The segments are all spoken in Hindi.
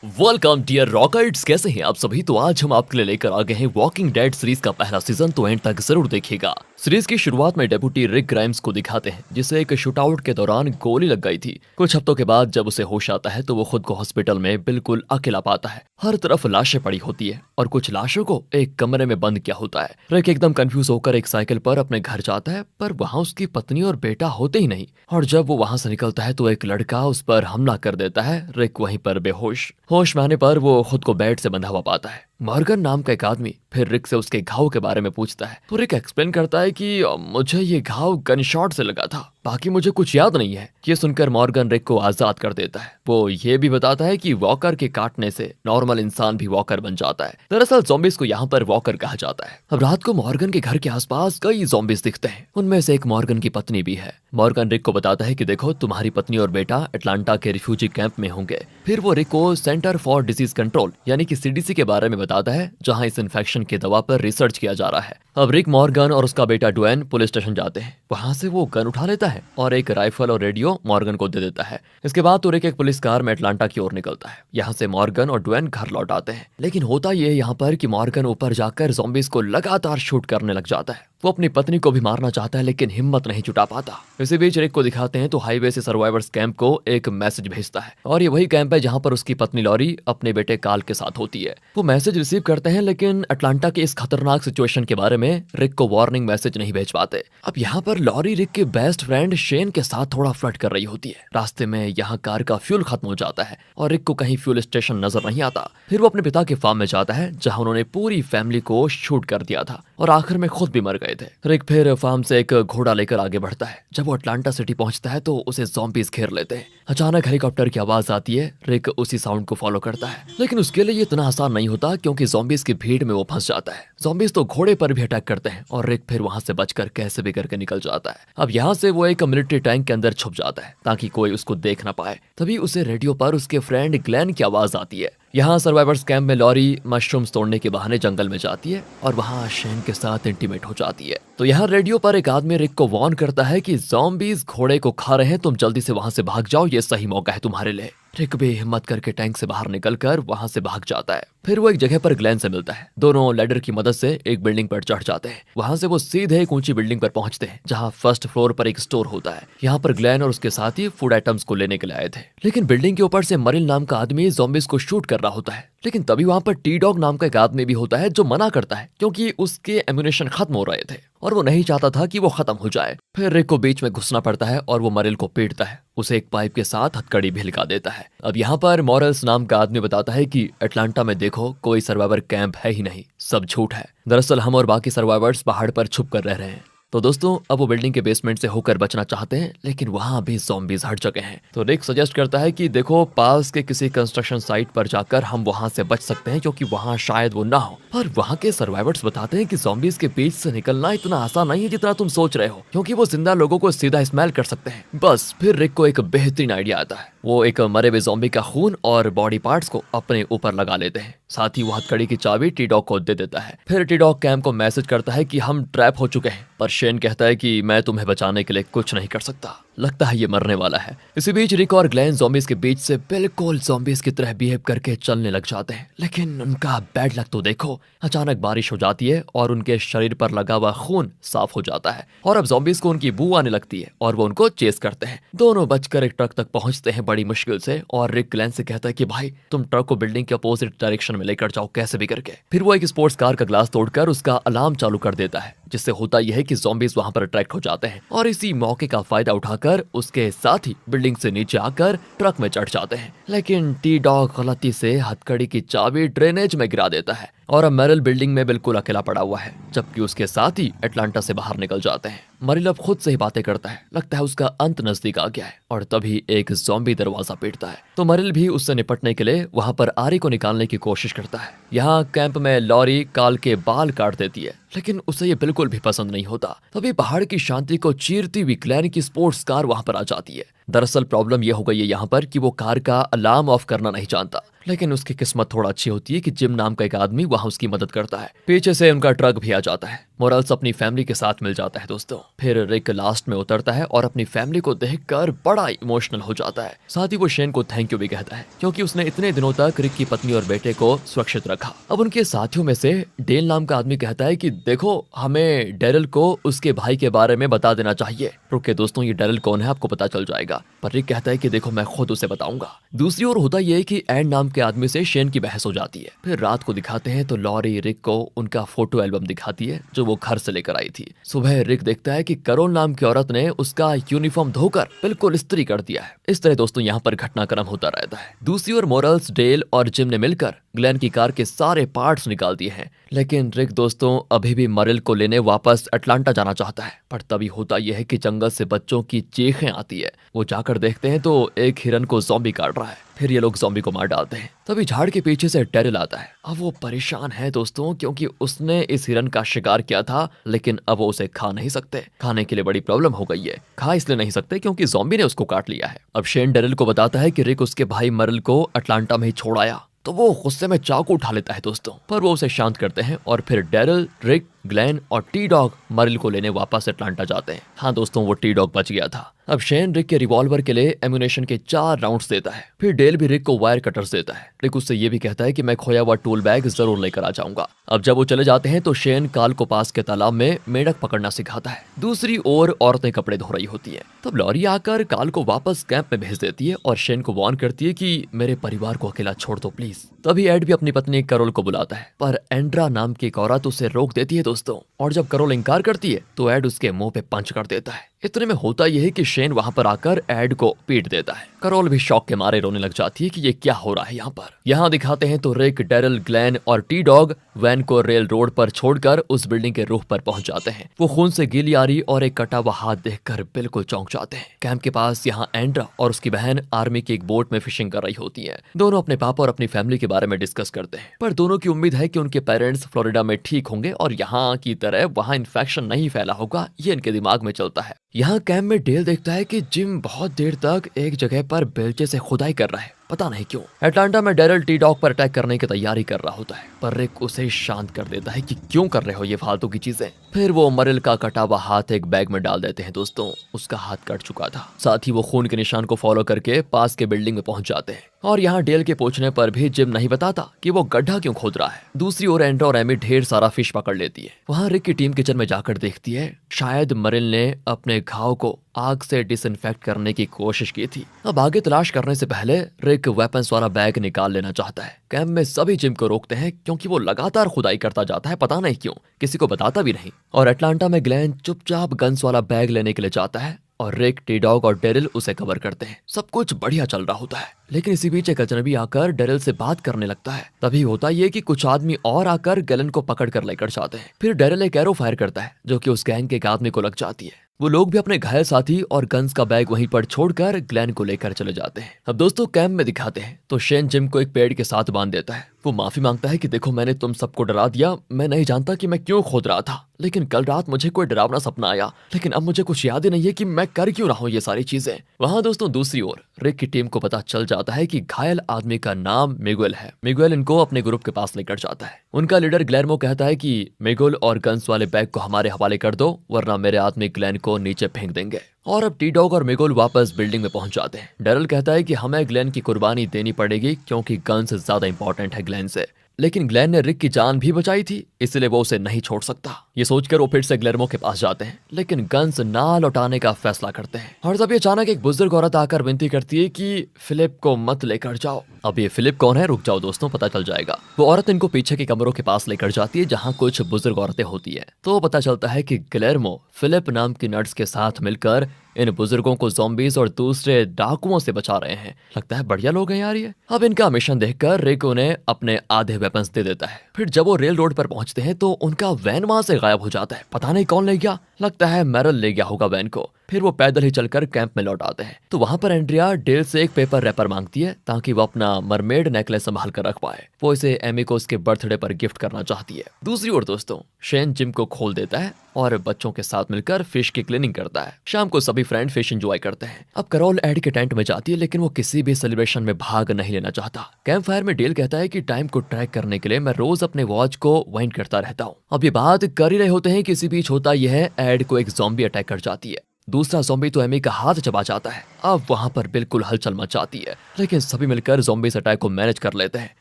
वेलकम डियर रॉकेट्स, कैसे हैं आप सभी। तो आज हम आपके लिए लेकर आ गए हैं वॉकिंग डेड सीरीज का पहला सीजन, तो एंड तक जरूर देखिएगा। सीरीज की शुरुआत में डेप्यूटी रिक ग्राइम्स को दिखाते हैं जिसे एक शूटआउट के दौरान गोली लग गई थी। कुछ हफ्तों के बाद जब उसे होश आता है तो वो खुद को हॉस्पिटल में बिल्कुल अकेला पाता है। हर तरफ लाशें पड़ी होती है और कुछ लाशों को एक कमरे में बंद किया होता है। रिक एकदम कंफ्यूज होकर एक साइकिल पर अपने घर जाता है, पर वहाँ उसकी पत्नी और बेटा होते ही नहीं। और जब वो वहाँ से निकलता है तो एक लड़का उस पर हमला कर देता है। रिक वहीं पर बेहोश। होश में आने पर वो खुद को बेड से बंधा हुआ पाता है। मॉर्गन नाम का एक आदमी फिर रिक से उसके घाव के बारे में पूछता है तो रिक एक्सप्लेन करता है कि मुझे ये घाव गन शॉट से लगा था, बाकी मुझे कुछ याद नहीं है। ये सुनकर मॉर्गन रिक को आजाद कर देता है। वो ये भी बताता है कि वॉकर के काटने से नॉर्मल इंसान भी वॉकर बन जाता है। दरअसल ज़ॉम्बीज को यहाँ पर वॉकर कहा जाता है। अब रात को मॉर्गन के घर के आसपास कई ज़ॉम्बीज दिखते हैं। उनमें से एक मॉर्गन की पत्नी भी है। मॉर्गन रिक को बताता है कि देखो, तुम्हारी पत्नी और बेटा अटलांटा के रिफ्यूजी कैंप में होंगे। फिर वो रिक को सेंटर फॉर डिजीज कंट्रोल यानी कि सीडीसी के बारे में बताता है, जहां इस इन्फेक्शन की दवा पर रिसर्च किया जा रहा है। अब रिक, मॉर्गन और उसका बेटा ड्वेन पुलिस स्टेशन जाते हैं। वहां से वो गन उठा लेता है और एक राइफल और रेडियो मॉर्गन को दे देता है। इसके बाद तो रिक एक पुलिस कार में अटलांटा की ओर निकलता है। यहाँ से मॉर्गन और ड्वेन घर लौट आते हैं। लेकिन होता ये यहाँ पर कि मॉर्गन ऊपर जाकर ज़ॉम्बीज को लगातार शूट करने लग जाता है। वो अपनी पत्नी को भी मारना चाहता है लेकिन हिम्मत नहीं जुटा पाता। इसी बीच रिक को दिखाते हैं तो हाईवे से सर्वाइवर्स कैंप को एक मैसेज भेजता है, और ये वही कैंप है जहां पर उसकी पत्नी लॉरी अपने बेटे काल के साथ होती है। वो मैसेज रिसीव करते हैं लेकिन अटलांटा के इस खतरनाक सिचुएशन के बारे में रिक को वार्निंग मैसेज नहीं भेज पाते। अब यहाँ पर लॉरी रिक के बेस्ट फ्रेंड शेन के साथ थोड़ा फ्लर्ट कर रही होती है। रास्ते में यहाँ कार का फ्यूल खत्म हो जाता है और रिक को कहीं फ्यूल स्टेशन नजर नहीं आता। फिर वो अपने पिता के फार्म में जाता है जहाँ उन्होंने पूरी फैमिली को शूट कर दिया था और आखिर में खुद भी मर गए थे। रिक फिर फार्म से एक घोड़ा लेकर आगे बढ़ता है। जब वो अटलांटा सिटी पहुंचता है तो उसे ज़ॉम्बीज घेर लेते हैं। अचानक हेलीकॉप्टर की आवाज आती है। रिक उसी साउंड को फॉलो करता है, लेकिन उसके लिए ये इतना आसान नहीं होता क्योंकि ज़ॉम्बीज की भीड़ में वो फंस जाता है। ज़ॉम्बीज तो घोड़े पर भी अटैक करते हैं और रिक फिर वहां से बचकर कैसे भी करके निकल जाता है। अब यहाँ से वो एक मिलिट्री टैंक के अंदर छुप जाता है ताकि कोई उसको देख ना पाए। तभी उसे रेडियो पर उसके फ्रेंड ग्लेन की आवाज आती है। यहाँ सर्वाइवर्स कैंप में लॉरी मशरूम्स तोड़ने के बहाने जंगल में जाती है और वहाँ शेन के साथ इंटीमेट हो जाती है। तो यहाँ रेडियो पर एक आदमी रिक को वार्न करता है कि ज़ॉम्बीज घोड़े को खा रहे हैं, तुम जल्दी से वहां से भाग जाओ, ये सही मौका है तुम्हारे लिए। रिक भी हिम्मत करके टैंक से बाहर निकलकर वहां से भाग जाता है। फिर वो एक जगह पर ग्लेन से मिलता है। दोनों लैडर की मदद से एक बिल्डिंग पर चढ़ जाते हैं। वहां से वो सीधे एक ऊंची बिल्डिंग पर पहुंचते हैं जहां फर्स्ट फ्लोर पर एक स्टोर होता है। यहाँ पर ग्लेन और उसके साथी फूड आइटम्स को लेने के लिए आए थे, लेकिन बिल्डिंग के ऊपर से मरिल नाम का आदमी ज़ॉम्बीज को शूट कर रहा होता है। लेकिन तभी वहां पर टी डॉग नाम का एक आदमी भी होता है जो मना करता है क्योंकि उसके एम्यूनेशन खत्म हो रहे थे और वो नहीं चाहता था कि वो खत्म हो जाए। फिर रिक को बीच में घुसना पड़ता है और वो मरिल को पीटता है। उसे एक पाइप के साथ हथकड़ी भी लगा देता है। अब यहाँ पर मॉरल्स नाम का आदमी बताता है कि अटलांटा में देखो, कोई सर्वाइवर कैंप है ही नहीं, सब झूठ है। दरअसल हम और बाकी सर्वाइवर्स पहाड़ पर छुप कर रह रहे हैं। तो दोस्तों, अब वो बिल्डिंग के बेसमेंट से होकर बचना चाहते हैं, लेकिन वहां भी ज़ॉम्बीज हट चुके हैं। तो रिक सजेस्ट करता है कि देखो, पास के किसी कंस्ट्रक्शन साइट पर जाकर हम वहां से बच सकते हैं क्योंकि वहां शायद वो ना हो। पर वहां के सर्वाइवर्स बताते हैं कि ज़ॉम्बीज के बीच से निकलना इतना आसान नहीं है जितना तुम सोच रहे हो, क्योंकि वो जिंदा लोगों को सीधा स्मेल कर सकते हैं। बस फिर रिक को एक बेहतरीन आइडिया आता है। वो एक मरे हुए ज़ॉम्बी का खून और बॉडी पार्ट्स को अपने ऊपर लगा लेते हैं। साथ ही वो हथकड़ी की चाबी टी डॉग को दे देता है। फिर टी डॉग कैंप को मैसेज करता है कि हम ट्रैप हो चुके हैं, पर शेन कहता है कि मैं तुम्हें बचाने के लिए कुछ नहीं कर सकता, लगता है ये मरने वाला है। इसी बीच रिक और ग्लेन ज़ॉम्बीज के बीच से बिल्कुल ज़ॉम्बीज की तरह बिहेव करके चलने लग जाते हैं। लेकिन उनका बैड लक तो देखो, अचानक बारिश हो जाती है और उनके शरीर पर लगा हुआ खून साफ हो जाता है और अब ज़ॉम्बीज को उनकी बू आने लगती है और वो उनको चेस करते हैं। दोनों बचकर एक ट्रक तक पहुंचते हैं बड़ी मुश्किल से, और रिक ग्लेन से कहता है कि भाई, तुम ट्रक को बिल्डिंग के अपोजिट डायरेक्शन में लेकर जाओ कैसे भी करके। फिर वो एक स्पोर्ट्स कार का ग्लास तोड़कर उसका अलार्म चालू कर देता है, जिससे होता यह है कि ज़ॉम्बीज वहां पर अट्रैक्ट हो जाते हैं और इसी मौके का फायदा उठाकर उसके साथ ही बिल्डिंग से नीचे आकर ट्रक में चढ़ जाते हैं। लेकिन टी डॉग गलती से हथकड़ी की चाबी ड्रेनेज में गिरा देता है और अब मरिल बिल्डिंग में बिल्कुल अकेला पड़ा हुआ है, जबकि उसके साथ ही अटलांटा से बाहर निकल जाते हैं। मरिल अब खुद से ही बातें करता है, लगता है उसका अंत नजदीक आ गया है। और तभी एक ज़ॉम्बी दरवाजा पीटता है, तो मरिल भी उससे निपटने के लिए वहां पर आरी को निकालने की कोशिश करता है। यहाँ कैंप में लॉरी काल के बाल काट देती है, लेकिन उसे ये बिल्कुल भी पसंद नहीं होता। तभी पहाड़ की शांति को चीरती हुई ग्लेन की स्पोर्ट्स कार वहां पर आ जाती है। दरअसल प्रॉब्लम यह हो गई है यहाँ पर कि वो कार का अलार्म ऑफ करना नहीं जानता, लेकिन उसकी किस्मत थोड़ा अच्छी होती है कि जिम नाम का एक आदमी वहां उसकी मदद करता है। पीछे से उनका ट्रक भी आ जाता है। मोरल्स अपनी फैमिली के साथ मिल जाता है दोस्तों। फिर रिक लास्ट में उतरता है और अपनी फैमिली को देखकर बड़ा इमोशनल हो जाता है। साथ ही वो शेन को थैंक यू भी कहता है क्योंकि उसने इतने दिनों तक रिक की पत्नी और बेटे को सुरक्षित रखा। अब उनके साथियों में से डेल नाम का आदमी कहता है कि देखो हमें डेरिल को उसके भाई के बारे में बता देना चाहिए। रुके दोस्तों, ये डेरिल कौन है आपको पता चल जाएगा, पर रिक कहता है कि देखो मैं खुद उसे बताऊंगा। दूसरी ओर होता यह है कि एंड नाम के आदमी से शेन की बहस हो जाती है। फिर रात को दिखाते हैं तो लॉरी रिक को उनका फोटो एल्बम दिखाती है जो वो घर से लेकर आई थी। सुबह रिक देखता है कि करोल नाम की औरत ने उसका यूनिफॉर्म धोकर बिल्कुल इस्त्री कर दिया है। इस तरह दोस्तों यहाँ पर घटनाक्रम होता रहता है। दूसरी ओर मोरल्स, डेल और जिम ने मिलकर ग्लेन की कार के सारे पार्ट्स निकाल दिए हैं, लेकिन रिक दोस्तों अभी भी मरिल को लेने वापस अटलांटा जाना चाहता है। पर तभी होता यह है कि जंगल से बच्चों की चीखें आती है। वो जाकर देखते हैं तो एक हिरन को ज़ॉम्बी काट रहा है। फिर ये लोग ज़ॉम्बी को मार डालते हैं। तभी झाड़ के पीछे से डेरिल आता है। अब वो परेशान है दोस्तों क्योंकि उसने इस हिरन का शिकार किया था, लेकिन अब वो उसे खा नहीं सकते। खाने के लिए बड़ी प्रॉब्लम हो गई है। खा इसलिए नहीं सकते क्योंकि ज़ॉम्बी ने उसको काट लिया है। अब शेन डेरिल को बताता है कि रिक उसके भाई मरिल को अटलांटा में ही छोड़ आया, तो वो गुस्से में चाकू उठा लेता है दोस्तों, पर वो उसे शांत करते हैं और फिर डेरिल, रिक, ग्लेन और टी डॉग मरिल को लेने वापस अटलांटा जाते हैं। हाँ दोस्तों, वो टी डॉग बच गया था। अब शेन रिक के रिवॉल्वर के लिए एम्यूनेशन के 4 राउंड्स देता है। फिर डेल भी रिक को वायर कटर्स देता है। रिक उससे ये भी कहता है कि मैं खोया हुआ टूल बैग जरूर लेकर आ जाऊंगा। अब जब वो चले जाते हैं तो शेन काल को पास के तालाब में मेढक पकड़ना सिखाता है। दूसरी ओर औरतें कपड़े धो रही होती हैं। तब लॉरी आकर काल को वापस कैंप में भेज देती है और शेन को वार्न करती है कि मेरे परिवार को अकेला छोड़ दो प्लीज। तभी एड भी अपनी पत्नी करोल को बुलाता है, पर एंड्रा नाम की एक औरत उसे रोक देती है दोस्तों, और जब करोल इंकार करती है तो एड उसके मुंह पे पंच कर देता है। इतने में होता यह है कि शेन वहां पर आकर एड को पीट देता है। करोल भी शौक के मारे रोने लग जाती है कि ये क्या हो रहा है यहाँ पर। यहाँ दिखाते हैं तो रिक, डेरिल, ग्लेन और टी डॉग वैन को रेल रोड पर छोड़कर उस बिल्डिंग के रूफ पर पहुंच जाते हैं। वो खून से गीली आ रही और एक कटा हुआ हाथ देखकर बिल्कुल चौंक जाते हैं। कैंप के पास यहाँ एंड्रा और उसकी बहन आर्मी की एक बोट में फिशिंग कर रही होती है। दोनों अपने पापा और अपनी फैमिली के बारे में डिस्कस करते हैं, पर दोनों की उम्मीद है कि उनके पेरेंट्स फ्लोरिडा में ठीक होंगे और यहाँ की तरह वहाँ इन्फेक्शन नहीं फैला होगा, ये इनके दिमाग में चलता है। यहाँ कैंप में डेल देखता है कि जिम बहुत देर तक एक जगह पर बेलचे से खुदाई कर रहा है, पता नहीं क्यों। अटलांटा में डेरिल टी डॉग पर अटैक करने की तैयारी कर रहा होता है, पर रिक उसे शांत कर देता है कि क्यों कर रहे हो ये फालतू की चीजें। फिर वो मरिल का कटा हुआ हाथ एक बैग में डाल देते हैं दोस्तों। उसका हाथ कट चुका था। साथ ही वो खून के निशान को फॉलो करके पास के बिल्डिंग में पहुंच जाते हैं। और यहाँ डेल के पूछने पर भी जिम नहीं बताता कि वो गड्ढा क्यों खोद रहा है। दूसरी ओर एंड्रा और एमी ढेर सारा फिश पकड़ लेती है। वहाँ रिक की टीम किचन में जाकर देखती है शायद मरिल ने अपने घाव को आग से डिसइंफेक्ट करने की कोशिश की थी। अब आगे तलाश करने से पहले रिक वेपन्स वाला बैग निकाल लेना चाहता है। कैंप में सभी जिम को रोकते हैं क्योंकि वो लगातार खुदाई करता जाता है, पता नहीं क्यों, किसी को बताता भी नहीं। और अटलांटा में ग्लेन चुपचाप गन्स वाला बैग लेने के लिए जाता है और रिक, टी डॉग और डेरिल उसे कवर करते हैं। सब कुछ बढ़िया चल रहा होता है, लेकिन इसी बीच एक अजनबी आकर डेरिल से बात करने लगता है। तभी होता ये कि कुछ आदमी और आकर गैलन को पकड़ कर लेकर जाते हैं। फिर डेरिल एक एरो फायर करता है जो कि उस गैंग के एक आदमी को लग जाती है। वो लोग भी अपने घायल साथी और गन्स का बैग वहीं पर छोड़कर ग्लेन को लेकर चले जाते हैं। अब दोस्तों कैंप में दिखाते हैं तो शेन जिम को एक पेड़ के साथ बांध देता है। वो माफी मांगता है कि देखो मैंने तुम सबको डरा दिया, मैं नहीं जानता कि मैं क्यों खोद रहा था, लेकिन कल रात मुझे कोई डरावना सपना आया, लेकिन अब मुझे कुछ याद ही नहीं है कि मैं कर क्यों रहा हूँ ये सारी चीजें। वहाँ दोस्तों दूसरी ओर रिक की टीम को पता चल जाता है कि घायल आदमी का नाम मिगुएल है। मिगुएल इनको अपने ग्रुप के पास लेकर जाता है। उनका लीडर ग्लेर्मो कहता है कि मिगुएल और गन्स वाले बैग को हमारे हवाले कर दो, वरना मेरे आदमी ग्लेन को नीचे फेंक देंगे। और अब टी डॉग और मिगुएल वापस बिल्डिंग में पहुंच जाते हैं। डेरिल कहता है कि हमें ग्लेन की कुर्बानी देनी पड़ेगी क्योंकि गन्स ज्यादा इंपॉर्टेंट है ग्लेन से, लेकिन ग्लेन ने रिक की जान भी बचाई थी, इसलिए वो उसे नहीं छोड़ सकता। ये सोचकर वो फिर से ग्लेर्मो के पास जाते हैं, लेकिन गन्स ना लौटाने का फैसला करते हैं। और तब अचानक एक बुजुर्ग औरत आकर विनती करती है कि फिलिप को मत लेकर जाओ। अब ये फिलिप कौन है, रुक जाओ दोस्तों, पता चल जाएगा। वो औरत इनको पीछे के कमरों के पास लेकर जाती है जहाँ कुछ बुजुर्ग औरतें होती है। तो पता चलता है कि ग्लेर्मो फिलिप नाम की नर्स के साथ मिलकर इन बुजुर्गों को ज़ॉम्बीज और दूसरे डाकुओं से बचा रहे हैं। लगता है बढ़िया लोग हैं यार ये। अब इनका मिशन देखकर रिक उन्हें अपने आधे वेपन्स दे देता है। फिर जब वो रेल रोड पर पहुंचते हैं तो उनका वैन वहां से गायब हो जाता है, पता नहीं कौन ले गया, लगता है मैरल ले गया होगा वैन को। फिर वो पैदल ही चलकर कैंप में लौट आते हैं। तो वहां पर एंड्रिया डेल से एक पेपर रैपर मांगती है ताकि वो अपना मरमेड नेकलेस संभाल कर रख पाए। वो इसे एमी को उसके बर्थडे पर गिफ्ट करना चाहती है। दूसरी ओर दोस्तों, शेन जिम को खोल देता है और बच्चों के साथ मिलकर फिश की क्लीनिंग करता है। शाम को सभी फ्रेंड फिश एंजॉय करते हैं। अब कैरोल एड के टेंट में जाती है, लेकिन वो किसी भी सेलिब्रेशन में भाग नहीं लेना चाहता। कैंप फायर में डेल कहता है कि टाइम को ट्रैक करने के लिए मैं रोज अपने वॉच को वाइंड करता रहता हूँ। अब ये बात कर ही रहे होते हैं, किसी बीच होता यह है एड को एक ज़ॉम्बी अटैक कर जाती है। दूसरा ज़ॉम्बी तो एमी का हाथ चबा जाता है। अब वहां पर बिल्कुल हलचल मचाती है, लेकिन सभी मिलकर ज़ॉम्बीज़ अटैक को मैनेज कर लेते हैं।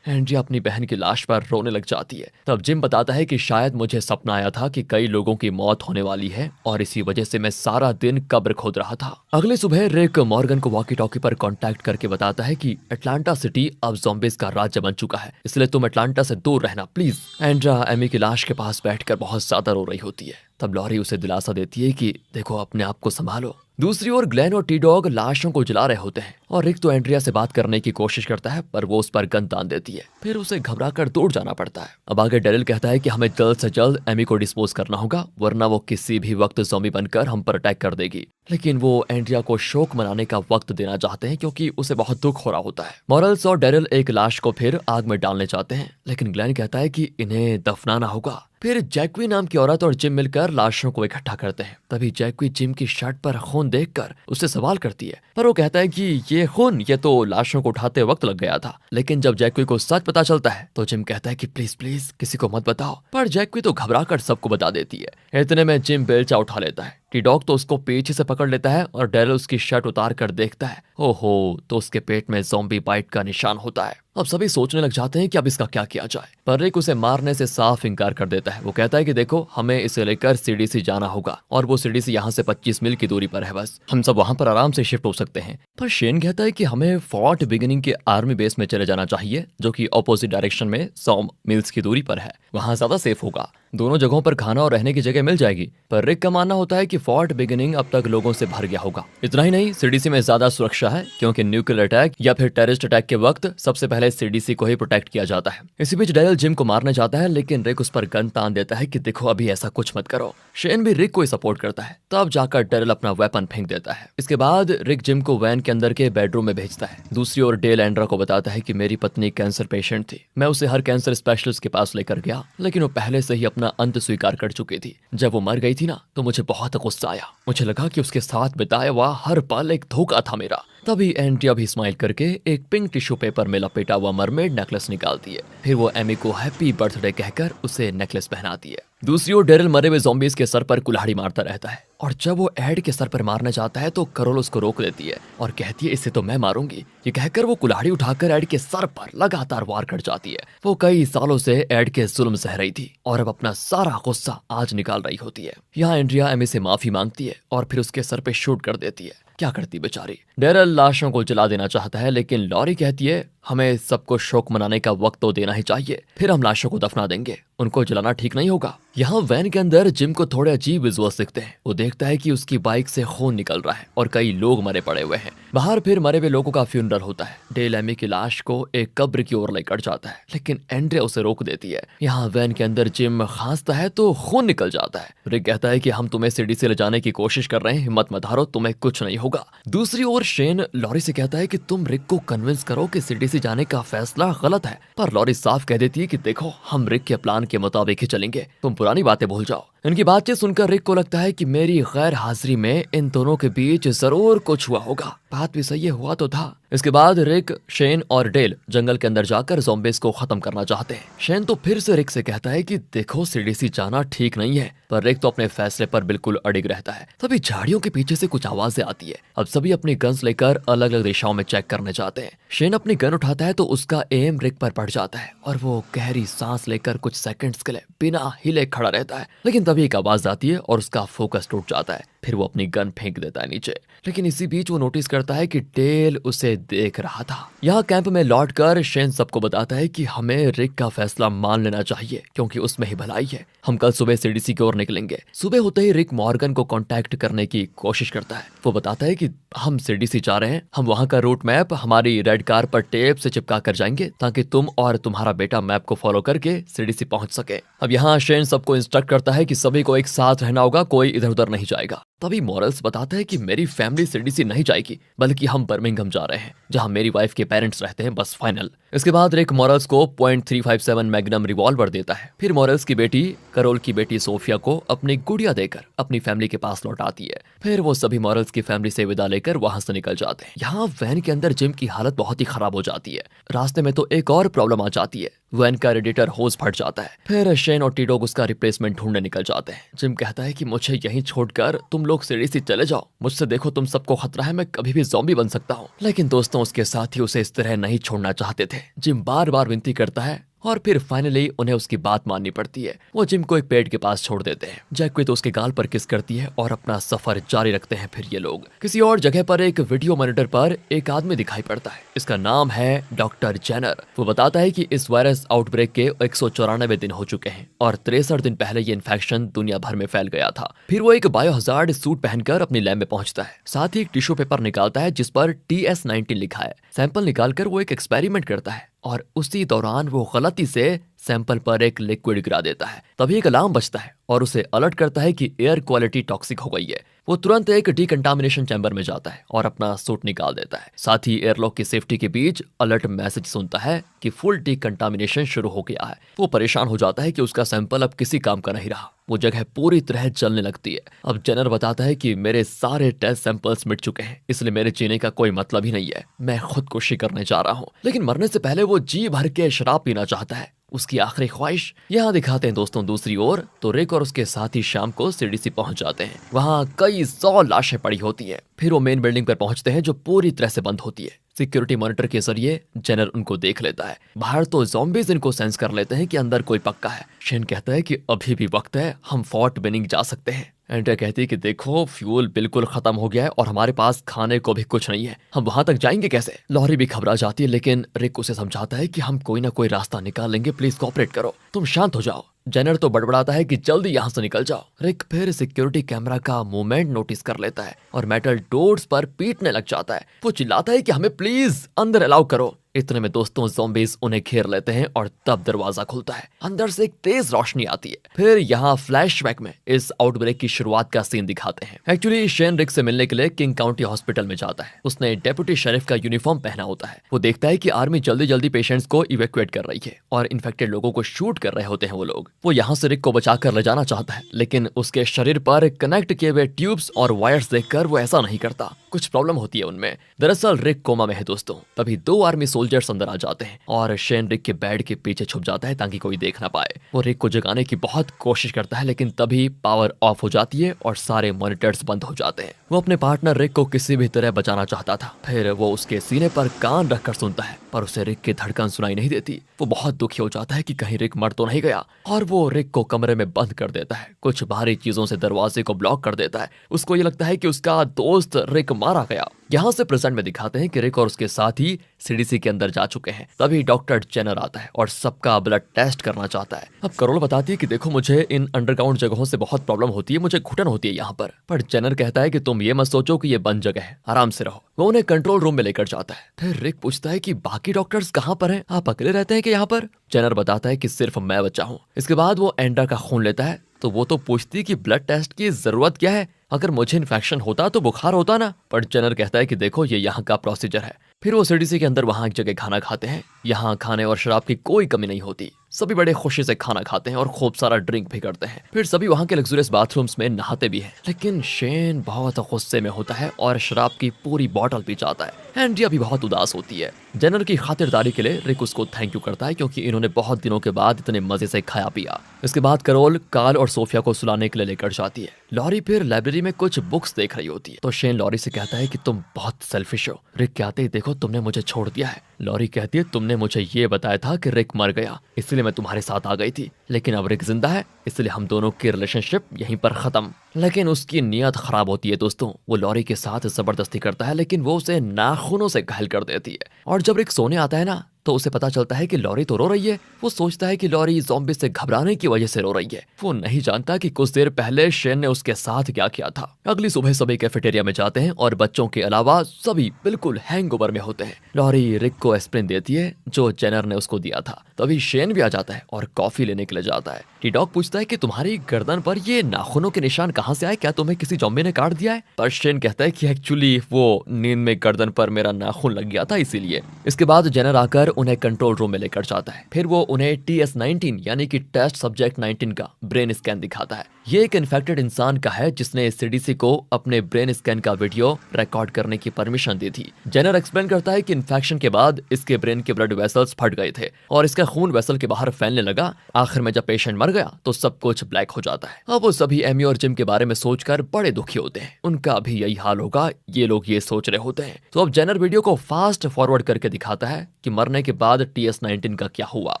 एंड्रिया अपनी बहन की लाश पर रोने लग जाती है। तब जिम बताता है कि शायद मुझे सपना आया था कि कई लोगों की मौत होने वाली है और इसी वजह से मैं सारा दिन कब्र खोद रहा था। अगली सुबह रिक मॉर्गन को वॉकी टॉकी पर कांटेक्ट करके बताता है कि अटलांटा सिटी अब ज़ॉम्बीज़ का राज्य बन चुका है, इसलिए तुम अटलांटा से दूर रहना प्लीज। एंड्रिया एमी की लाश के पास बैठकर बहुत ज्यादा रो रही होती है। तब लॉरी उसे दिलासा देती है कि देखो अपने आप को संभालो। दूसरी ओर ग्लेन और टी डॉग लाशों को जला रहे होते हैं और रिक तो एंड्रिया से बात करने की कोशिश करता है, पर वो उस पर गन तान देती है। फिर उसे घबराकर दौड़ जाना पड़ता है। अब आगे डेरिल कहता है कि हमें जल्द से जल्द एमी को डिस्पोज करना होगा, वरना वो किसी भी वक्त ज़ॉम्बी बनकर हम पर अटैक कर देगी। लेकिन वो एंड्रिया को शोक मनाने का वक्त देना चाहते हैं क्योंकि उसे बहुत दुख हो रहा होता है। मॉरल्स और डेरिल एक लाश को फिर आग में डालने चाहते हैं, लेकिन ग्लेन कहता है कि इन्हें दफनाना होगा। फिर जैक्वी नाम की औरत और जिम मिलकर लाशों को इकट्ठा करते हैं। तभी जैक्वी जिम की शर्ट पर खून देखकर उससे सवाल करती है, पर वो कहता है कि ये खून ये तो लाशों को उठाते वक्त लग गया था। लेकिन जब जैक्वी को सच पता चलता है तो जिम कहता है कि प्लीज प्लीज किसी को मत बताओ, पर जैक्वी तो घबराकर सबको बता देती है। इतने में जिम बेलचा उठा लेता है। टी डॉग तो उसको पीछे से पकड़ लेता है और डेरिल उसकी शर्ट उतार कर देखता है। ओहो, तो उसके पेट में ज़ॉम्बी बाइट का निशान होता है। अब सभी सोचने लग जाते हैं कि अब इसका क्या किया जाए, पर रिक उसे मारने से साफ इनकार कर देता है। वो कहता है कि देखो हमें इसे लेकर सीडीसी जाना होगा और वो सीडीसी यहाँ से 25 मील की दूरी पर है, बस हम सब वहां पर आराम से शिफ्ट हो सकते हैं। पर शेन कहता है कि हमें फोर्ट बिगिनिंग के आर्मी बेस में चले जाना चाहिए, जो कि ऑपोजिट डायरेक्शन में 100 मील्स की दूरी पर है। वहां ज्यादा सेफ होगा, दोनों जगहों पर खाना और रहने की जगह मिल जाएगी। पर रिक का मानना होता है कि फोर्ट बिगिनिंग अब तक लोगों से भर गया होगा। इतना ही नहीं, सीडीसी में ज्यादा सुरक्षा है क्योंकि न्यूक्लियर अटैक या फिर टेररिस्ट अटैक के वक्त सबसे पहले सीडीसी को ही प्रोटेक्ट किया जाता है। इसी बीच डेरिल जिम को मारना चाहता है, लेकिन रिक उस पर गन तान देता है कि देखो अभी ऐसा कुछ मत करो। शेन भी रिक को ही सपोर्ट करता है। तब जाकर डेरिल अपना वेपन फेंक देता है। इसके बाद रिक जिम को वैन के अंदर के बेडरूम में भेजता है। दूसरी ओर डेल एंड्रा को बताता है कि मेरी पत्नी कैंसर पेशेंट थी, मैं उसे हर कैंसर स्पेशलिस्ट के पास लेकर गया, लेकिन वो पहले से ही अपना अंत स्वीकार कर चुकी थी। जब वो मर गई थी ना, तो मुझे बहुत गुस्सा आया। मुझे लगा कि उसके साथ बिताया हुआ हर पल एक धोखा था मेरा। तभी एंड्रिया भी स्माइल करके एक पिंक टिश्यू पेपर में लपेटा हुआ मरमेड नेकलेस निकालती है। फिर वो एमी को हैप्पी बर्थडे कहकर उसे नेकलेस पहनाती है। दूसरी ओर डेरिल मरे हुए ज़ॉम्बीज़ के सर पर कुल्हाड़ी मारता रहता है और जब वो एड के सर पर मारना चाहता है तो कैरोल उसको रोक देती है और कहती है इसे तो मैं मारूंगी। ये कहकर वो कुल्हाड़ी उठाकर एड के सर पर लगातार वार कर जाती है। वो कई सालों से एड के जुल्म सह रही थी और अब अपना सारा गुस्सा आज निकाल रही होती है। यहाँ एंड्रिया एमी से माफी मांगती है और फिर उसके सर पे शूट कर देती है। क्या करती बेचारी। डेरिल लाशों को जला देना चाहता है, लेकिन लॉरी कहती है हमें सबको शोक मनाने का वक्त तो देना ही चाहिए, फिर हम लाशों को दफना देंगे, उनको जलाना ठीक नहीं होगा। यहाँ वैन के अंदर जिम को थोड़े अजीब विजुअल्स दिखते हैं। वो देखता है कि उसकी बाइक से खून निकल रहा है और कई लोग मरे पड़े हुए हैं। बाहर फिर मरे हुए लोगों का फ्यूनरल होता है। डेल एमी की लाश को एक कब्र की ओर लेकर जाता है, लेकिन एंड्रिया उसे रोक देती है। यहाँ वैन के अंदर जिम खांसता है तो खून निकल जाता है। रिक कहता है कि हम तुम्हें सिटी से ले जाने की कोशिश कर रहे हैं, हिम्मत मत हारो, तुम्हें कुछ नहीं होगा। दूसरी ओर शेन लॉरी से कहता है कि तुम रिक को कन्विंस करो कि सिटी से जाने का फैसला गलत है, पर लॉरी साफ कह देती है कि देखो हम रिक के प्लान के मुताबिक ही चलेंगे, तुम पुरानी बातें भूल जाओ। इनकी बातचीत सुनकर रिक को लगता है कि मेरी गैर हाजिरी में इन दोनों के बीच जरूर कुछ हुआ होगा। बात भी सही हुआ तो था। इसके बाद रिक, शेन और डेल जंगल के अंदर जाकर ज़ॉम्बीज़ को खत्म करना चाहते हैं। शेन तो फिर से रिक से कहता है कि देखो सीडीसी जाना ठीक नहीं है, पर रिक तो अपने फैसले पर बिल्कुल अड़िग रहता है। तभी झाड़ियों के पीछे से कुछ आवाजें आती है। अब सभी अपनी गन्स लेकर अलग अलग दिशाओं में चेक करने जाते हैं। शेन अपनी गन उठाता है तो उसका एम रिक पर पड़ जाता है और वो गहरी सांस लेकर कुछ सेकंड्स के लिए बिना हिले खड़ा रहता है। लेकिन तभी एक आवाज आती है और उसका फोकस टूट जाता है। फिर वो अपनी गन फेंक देता है नीचे। लेकिन इसी बीच वो नोटिस करता है कि डेल उसे देख रहा था। यहाँ कैंप में लौटकर शेन सबको बताता है कि हमें रिक का फैसला मान लेना चाहिए क्योंकि उसमें ही भलाई है। हम कल सुबह सीडीसी की ओर निकलेंगे। सुबह होते ही रिक मॉर्गन को कांटेक्ट करने की कोशिश करता है। वो बताता है कि हम सीडीसी जा रहे हैं, हम वहाँ का रूट मैप हमारी रेड कार पर टेप से चिपका कर जाएंगे ताकि तुम और तुम्हारा बेटा मैप को फॉलो करके सीडीसी पहुंच सके। अब यहाँ शेन सबको इंस्ट्रक्ट करता है कि सभी को एक साथ रहना होगा, कोई इधर उधर नहीं जाएगा। तभी मॉरल्स बताता है कि मेरी फैमिली सीडीसी नहीं जाएगी, बल्कि हम बर्मिंघम जा रहे हैं जहां मेरी वाइफ के पेरेंट्स रहते हैं, बस फाइनल। इसके बाद रिक मॉरल्स को .357 मैग्नम रिवॉल्वर देता है। फिर मॉरल्स की बेटी करोल की बेटी सोफिया को अपनी गुड़िया देकर अपनी फैमिली के पास लौटाती है। फिर वो सभी मॉरल्स की फैमिली से विदा लेकर वहां से निकल जाते हैं। यहाँ वैन के अंदर जिम की हालत बहुत ही खराब हो जाती है। रास्ते में तो एक और प्रॉब्लम आ जाती है, वैन का रेडिएटर होज फट जाता है। फिर शेन और टी-डॉग उसका रिप्लेसमेंट ढूंढने निकल जाते हैं। जिम कहता है कि मुझे यहीं छोड़कर तुम लोग सीडीसी चले जाओ, मुझसे देखो तुम सबको खतरा है, मैं कभी भी ज़ॉम्बी बन सकता हूँ। लेकिन दोस्तों उसके साथी उसे इस तरह नहीं छोड़ना चाहते थे। जिम बार बार विनती करता है और फिर फाइनली उन्हें उसकी बात माननी पड़ती है। वो जिम को एक पेड़ के पास छोड़ देते हैं। जैक्वी तो उसके गाल पर किस करती है और अपना सफर जारी रखते हैं। फिर ये लोग किसी और जगह पर एक वीडियो मॉनिटर पर एक आदमी दिखाई पड़ता है। इसका नाम है डॉक्टर जेनर। वो बताता है कि इस वायरस आउटब्रेक के 194 दिन हो चुके हैं और 63 दिन पहले ये इन्फेक्शन दुनिया भर में फैल गया था। फिर वो एक बायोहजार्ड सूट पहनकर अपनी लैब में पहुंचता है। साथ ही एक टिश्यू पेपर निकालता है जिस पर TS19 लिखा है। सैंपल निकालकर वो एक एक्सपेरिमेंट करता है और उसी दौरान वो गलती से सैंपल पर एक लिक्विड गिरा देता है। तभी एक अलार्म बजता है और उसे अलर्ट करता है कि एयर क्वालिटी टॉक्सिक हो गई है। वो तुरंत एक डिकंटामिनेशन चैम्बर में जाता है और अपना सूट निकाल देता है। साथ ही एयरलॉक की सेफ्टी के बीच अलर्ट मैसेज सुनता है कि फुल डिकंटामिनेशन शुरू हो गया है। वो परेशान हो जाता है कि उसका सैंपल अब किसी काम का नहीं रहा। वो जगह पूरी तरह जलने लगती है। अब जेनर बताता है कि मेरे सारे टेस्ट सैंपल्स मिट चुके हैं, इसलिए मेरे जीने का कोई मतलब ही नहीं है। मैं खुदकुशी करने जा रहा हूँ। लेकिन मरने से पहले वो जी भर के शराब पीना चाहता है, उसकी आखिरी ख्वाहिश। यहाँ दिखाते हैं दोस्तों दूसरी ओर तो रिक और उसके साथी शाम को सीडीसी पहुंच जाते हैं। वहाँ कई 100 लाशें पड़ी होती हैं। फिर वो मेन बिल्डिंग पर पहुंचते हैं जो पूरी तरह से बंद होती है। सिक्योरिटी मॉनिटर के जरिए जेनर उनको देख लेता है। बाहर तो ज़ॉम्बीज़ इनको सेंस कर लेते हैं कि अंदर कोई पक्का है। शेन कहता है कि अभी भी वक्त है, हम फोर्ट बेनिंग जा सकते हैं। एंड्रिया कहती है कि देखो फ्यूल बिल्कुल खत्म हो गया है और हमारे पास खाने को भी कुछ नहीं है, हम वहां तक जाएंगे कैसे। लॉरी भी घबरा जाती है लेकिन रिक उसे समझाता है कि हम कोई ना कोई रास्ता निकाल लेंगे, प्लीज कोऑपरेट करो, तुम शांत हो जाओ। जेनर तो बड़बड़ाता है कि जल्दी यहाँ से निकल जाओ। रिक फिर सिक्योरिटी कैमरा का मूवमेंट नोटिस कर लेता है और मेटल डोर्स पर पीटने लग जाता है। वो चिल्लाता है कि हमें प्लीज अंदर अलाउ करो। इतने में दोस्तों ज़ॉम्बीज़ उन्हें घेर लेते हैं और तब दरवाजा खुलता है। अंदर से एक तेज रोशनी आती है। फिर यहाँ फ्लैशबैक में इस आउटब्रेक की शुरुआत का सीन दिखाते हैं। एक्चुअली शेन रिक से मिलने के लिए किंग काउंटी हॉस्पिटल में जाता है। उसने डेप्यूटी शेरिफ का यूनिफॉर्म पहना होता है। वो देखता है कि आर्मी जल्दी जल्दी पेशेंट्स को इवैक्यूएट कर रही है और इन्फेक्टेड लोगों को शूट कर रहे होते हैं वो लोग। वो यहाँ से रिक को बचाकर ले जाना चाहता है लेकिन उसके शरीर पर कनेक्ट किए हुए ट्यूब्स और वायर्स देखकर वो ऐसा नहीं करता। कुछ प्रॉब्लम होती है उनमें। दरअसल रिक कोमा में है दोस्तों। तभी 2 आर्मी सोल्जर्स अंदर आ जाते हैं और शेन रिक के बेड के पीछे छुप जाता है ताकि कोई देख ना पाए। वो रिक को जगाने की बहुत कोशिश करता है लेकिन तभी पावर ऑफ हो जाती है और सारे मॉनिटर्स बंद हो जाते हैं। वो अपने पार्टनर रिक को किसी भी तरह बचाना चाहता था। फिर वो उसके सीने पर कान रखकर सुनता है पर उसे रिक की धड़कन सुनाई नहीं देती। वो बहुत दुखी हो जाता है कि कहीं रिक मर तो नहीं गया और वो रिक को कमरे में बंद कर देता है। कुछ भारी चीजों से दरवाजे को ब्लॉक कर देता है। उसको ये लगता है कि उसका दोस्त रिक मारा गया। यहाँ से प्रेजेंट में दिखाते हैं कि रिक और उसके साथी सीडीसी के अंदर जा चुके हैं। तभी डॉक्टर जेनर आता है और सबका ब्लड टेस्ट करना चाहता है। अब करोल बताती है कि देखो मुझे इन अंडरग्राउंड जगहों से बहुत प्रॉब्लम होती है, मुझे घुटन होती है यहाँ पर जेनर कहता है कि तुम ये मत सोचो कि ये बंद जगह है, आराम से रहो। वो उन्हें कंट्रोल रूम में लेकर जाता है। फिर रिक पूछता है कि बाकी डॉक्टर्स कहाँ पर हैं, आप अकेले रहते हैं कि यहाँ पर। जेनर बताता है कि सिर्फ मैं बचा हूँ। इसके बाद वो एंड्रा का खून लेता है तो वो तो पूछती कि ब्लड टेस्ट की जरूरत क्या है, अगर मुझे इन्फेक्शन होता तो बुखार होता ना। पर जेनर कहता है कि देखो ये यहाँ का प्रोसीजर है। फिर वो सीडीसी के अंदर वहाँ एक जगह खाना खाते हैं। यहाँ खाने और शराब की कोई कमी नहीं होती। सभी बड़े खुशी से खाना खाते हैं और खूब सारा ड्रिंक भी करते हैं। फिर सभी वहाँ के लग्जरियस बाथरूम्स में नहाते भी हैं। लेकिन शेन बहुत गुस्से में होता है और शराब की पूरी बॉटल पी जाता है। एंड्रिया भी बहुत उदास होती है। जेनर की खातिरदारी के लिए रिक उसको थैंक यू करता है क्योंकि इन्होंने बहुत दिनों के बाद इतने मजे से खाया पिया। इसके बाद करोल काल और सोफिया को सुलाने के लिए लेकर जाती है। लॉरी फिर लाइब्रेरी में कुछ बुक्स देख रही होती है तो शेन लॉरी से कहता है कि तुम बहुत सेल्फिश हो। रिक कहते ही देखो तुमने मुझे छोड़ दिया है। लॉरी कहती है तुमने मुझे ये बताया था कि रिक मर गया इसलिए मैं तुम्हारे साथ आ गई थी। लेकिन अब रिक जिंदा है, इसलिए हम दोनों की रिलेशनशिप यहीं पर खत्म। लेकिन उसकी नीयत खराब होती है दोस्तों। वो लॉरी के साथ जबरदस्ती करता है, लेकिन वो उसे नाखूनों से घायल कर देती है। और जब रिक सोने आता है ना, तो उसे पता चलता है कि लॉरी तो रो रही है। वो सोचता है कि लॉरी ज़ॉम्बी से घबराने की वजह से रो रही है। वो नहीं जानता कि कुछ देर पहले शेन ने उसके साथ क्या किया था। अगली सुबह सभी कैफेटेरिया में जाते हैं और बच्चों के अलावा सभी बिल्कुल हैंगओवर में होते हैं। लॉरी रिक को एस्प्रिन देती है जो जेनर ने उसको दिया था। तभी शेन भी आ जाता है और कॉफी लेने के लिए जाता है। टी डॉग पूछता है कि तुम्हारी गर्दन पर ये नाखूनों के निशान कहाँ से आए, क्या तुम्हें किसी ज़ॉम्बी ने काट दिया है? पर शेन कहता है कि एक्चुअली वो नींद में गर्दन पर मेरा नाखून लग गया था, इसीलिए। इसके बाद जेनर आकर उन्हें कंट्रोल रूम में लेकर जाता है। फिर वो उन्हें TS-19 यानी कि टेस्ट सब्जेक्ट 19 का ब्रेन स्कैन दिखाता है। ये एक इन्फेक्टेड इंसान का है जिसने CDC को अपने ब्रेन स्कैन का वीडियो रिकॉर्ड करने की परमिशन दी थी। जेनर एक्सप्लेन करता है कि इन्फेक्शन के बाद इसके ब्रेन के ब्लड वेसल्स फट गए थे और इसका खून वेसल के बाहर फैलने लगा। आखिर में जब पेशेंट मर गया तो सब कुछ ब्लैक हो जाता है। अब वो सभी एमी और जिम के बारे में सोचकर बड़े दुखी होते हैं। उनका भी यही हाल होगा, ये लोग ये सोच रहे होते हैं। तो अब जेनर वीडियो को फास्ट फॉरवर्ड करके दिखाता है कि मरने के बाद TS-19 का क्या हुआ।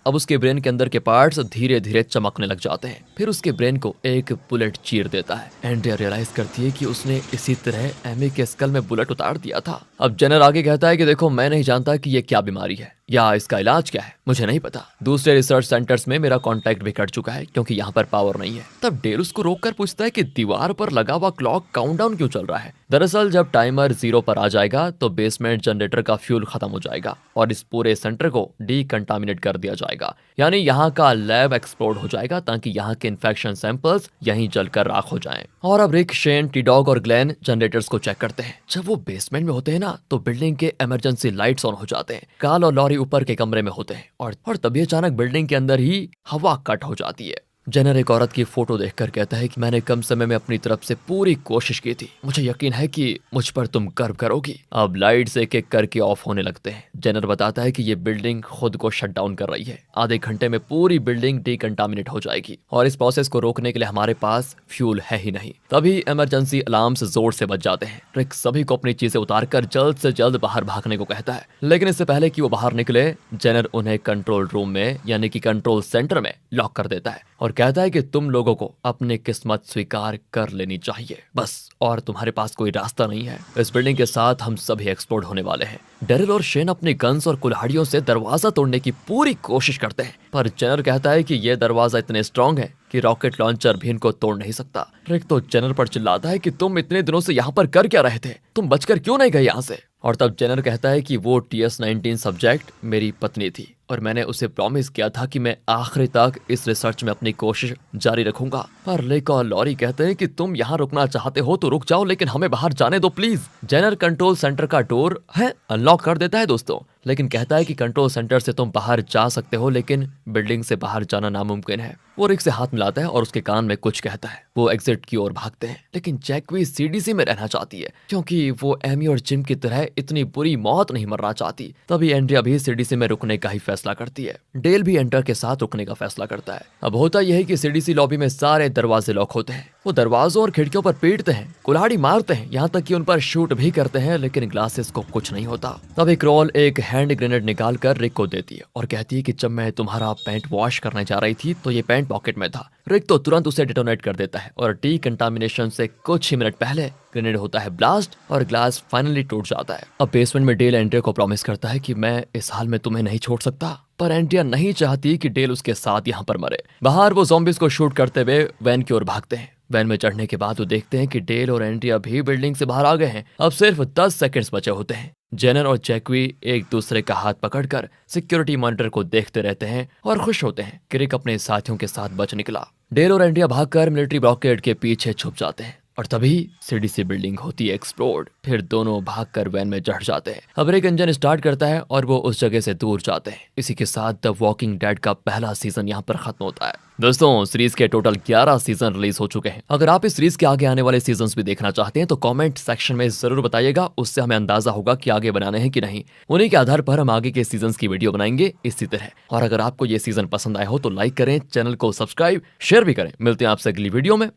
अब उसके ब्रेन के अंदर के पार्ट्स धीरे धीरे चमकने लग जाते हैं। फिर उसके ब्रेन को एक बुलेट चीर देता है। एंड्रिया रियलाइज करती है कि उसने इसी तरह एमी के स्कल में बुलेट उतार दिया था। अब जेनर आगे कहता है कि देखो, मैं नहीं जानता कि ये क्या बीमारी है या इसका इलाज क्या है, मुझे नहीं पता। दूसरे रिसर्च सेंटर्स में मेरा कांटेक्ट भी कट चुका है क्योंकि यहाँ पर पावर नहीं है। तब डेल उसको रोककर पूछता है कि दीवार पर लगा हुआ क्लॉक काउंटडाउन क्यों चल रहा है। दरअसल जब टाइमर 0 पर आ जाएगा तो बेसमेंट जनरेटर का फ्यूल खत्म हो जाएगा और इस पूरे सेंटर को डीकंटामिनेट कर दिया जाएगा, यानी यहाँ का लैब एक्सप्लोड हो जाएगा ताकि यहाँ के इन्फेक्शन सैंपल्स यहीं जलकर राख हो जाएं। और अब रिक, शेन, टी डॉग और ग्लेन जनरेटर्स को चेक करते हैं। जब वो बेसमेंट में होते हैं ना, तो बिल्डिंग के इमरजेंसी लाइट्स ऑन हो जाते हैं। काल और लॉरी ऊपर के कमरे में होते हैं और तभी अचानक बिल्डिंग के अंदर ही हवा कट हो जाती है। जेनर एक औरत की फोटो देखकर कहता है कि मैंने कम समय में अपनी तरफ से पूरी कोशिश की थी, मुझे यकीन है कि मुझ पर तुम गर्व करोगी। अब लाइट्स एक एक करके ऑफ होने लगते हैं। जेनर बताता है कि ये बिल्डिंग खुद को शट डाउन कर रही है। आधे घंटे में पूरी बिल्डिंग डीकंटामिनेट हो जाएगी और इस प्रोसेस को रोकने के लिए हमारे पास फ्यूल है ही नहीं। तभी इमरजेंसी अलार्म्स जोर से बज जाते हैं। रिक सभी को अपनी चीजें उतारकर जल्द से जल्द बाहर भागने को कहता है, लेकिन इससे पहले कि वो बाहर निकले, जेनर उन्हें कंट्रोल रूम में यानी कि कंट्रोल सेंटर में लॉक कर देता है और कहता है कि तुम लोगों को अपनी किस्मत स्वीकार कर लेनी चाहिए बस, और तुम्हारे पास कोई रास्ता नहीं है। इस बिल्डिंग के साथ हम सभी एक्सप्लोड होने वाले हैं। डेरिल और शेन अपने गन्स और कुल्हाड़ियों से दरवाजा तोड़ने की पूरी कोशिश करते हैं, पर जेनर कहता है कि यह दरवाजा इतने स्ट्रांग है कि रॉकेट लॉन्चर भी इनको तोड़ नहीं सकता। रिक तो जेनर पर चिल्लाता है कि तुम इतने दिनों से यहाँ पर कर क्या रहे थे, तुम बचकर क्यों नहीं गए यहाँ से। और तब जेनर कहता है कि वो TS-19 सब्जेक्ट मेरी पत्नी थी और मैंने उसे प्रॉमिस किया था कि मैं आखिरी तक इस रिसर्च में अपनी कोशिश जारी रखूंगा। पर रिक और लॉरी कहते हैं कि तुम यहाँ रुकना चाहते हो तो रुक जाओ, लेकिन हमें बाहर जाने दो प्लीज। जेनर कंट्रोल सेंटर का डोर है अनलॉक कर देता है दोस्तों, लेकिन कहता है कि कंट्रोल सेंटर से तुम बाहर जा सकते हो, लेकिन बिल्डिंग से बाहर जाना नामुमकिन है। वो रिक से हाथ मिलाता है और उसके कान में कुछ कहता है। वो एग्जिट की ओर भागते हैं, लेकिन जैक्वी CDC में रहना चाहती है क्योंकि वो एमी और जिम की तरह इतनी बुरी मौत नहीं मरना चाहती। तभी एंड्रिया भी CDC में रुकने का ही फैसला करती है। डेल भी एंटर के साथ रुकने का फैसला करता है। अब होता यह है कि CDC लॉबी में सारे दरवाजे लॉक होते हैं। वो दरवाजों और खिड़कियों पर पीटते हैं, कुल्हाड़ी मारते हैं, यहाँ तक कि उन पर शूट भी करते हैं, लेकिन ग्लासेस को कुछ नहीं होता। तभी क्रॉल एक हैंड ग्रेनेड निकाल कर रिक को देती है और कहती है कि जब मैं तुम्हारा पैंट वॉश करने जा रही थी तो ये पैंट पॉकेट में था। रिक तो तुरंत उसे डिटोनेट कर देता है और डीकंटामिनेशन से कुछ ही मिनट पहले ग्रेनेड होता है ब्लास्ट और ग्लास फाइनली टूट जाता है। अब बेसमेंट में डेल एंड्रिया को प्रॉमिस करता है कि मैं इस हाल में तुम्हें नहीं छोड़ सकता, पर एंड्रिया नहीं चाहती कि डेल उसके साथ यहाँ पर मरे। बाहर वो ज़ॉम्बीज को शूट करते हुए वैन की ओर भागते हैं। वैन में चढ़ने के बाद वो देखते हैं कि डेल और एंड्रिया भी बिल्डिंग से बाहर आ गए हैं। अब सिर्फ 10 सेकंड्स बचे होते हैं। जेनर और जैक्वी एक दूसरे का हाथ पकड़कर सिक्योरिटी मॉनिटर को देखते रहते हैं और खुश होते हैं कि रिक अपने साथियों के साथ बच निकला। डेल और एंड्रिया भागकर मिलिट्री ब्लॉकेड के पीछे छुप जाते हैं और तभी CDC बिल्डिंग होती है एक्सप्लोड। फिर दोनों भागकर वैन में चढ़ जाते हैं। अब रिक इंजन स्टार्ट करता है और वो उस जगह से दूर जाते हैं। इसी के साथ द वॉकिंग डेड का पहला सीजन यहाँ पर खत्म होता है। दोस्तों, सीरीज के टोटल 11 सीजन रिलीज हो चुके हैं। अगर आप इस सीरीज के आगे आने वाले सीजन्स भी देखना चाहते हैं तो कमेंट सेक्शन में जरूर बताइएगा, उससे हमें अंदाजा होगा कि आगे बनाने हैं कि नहीं। उन्हीं के आधार पर हम आगे के सीजन्स की वीडियो बनाएंगे इसी तरह। और अगर आपको ये सीजन पसंद आया हो तो लाइक करें, चैनल को सब्सक्राइब, शेयर भी करें। मिलते हैं आपसे अगली वीडियो में।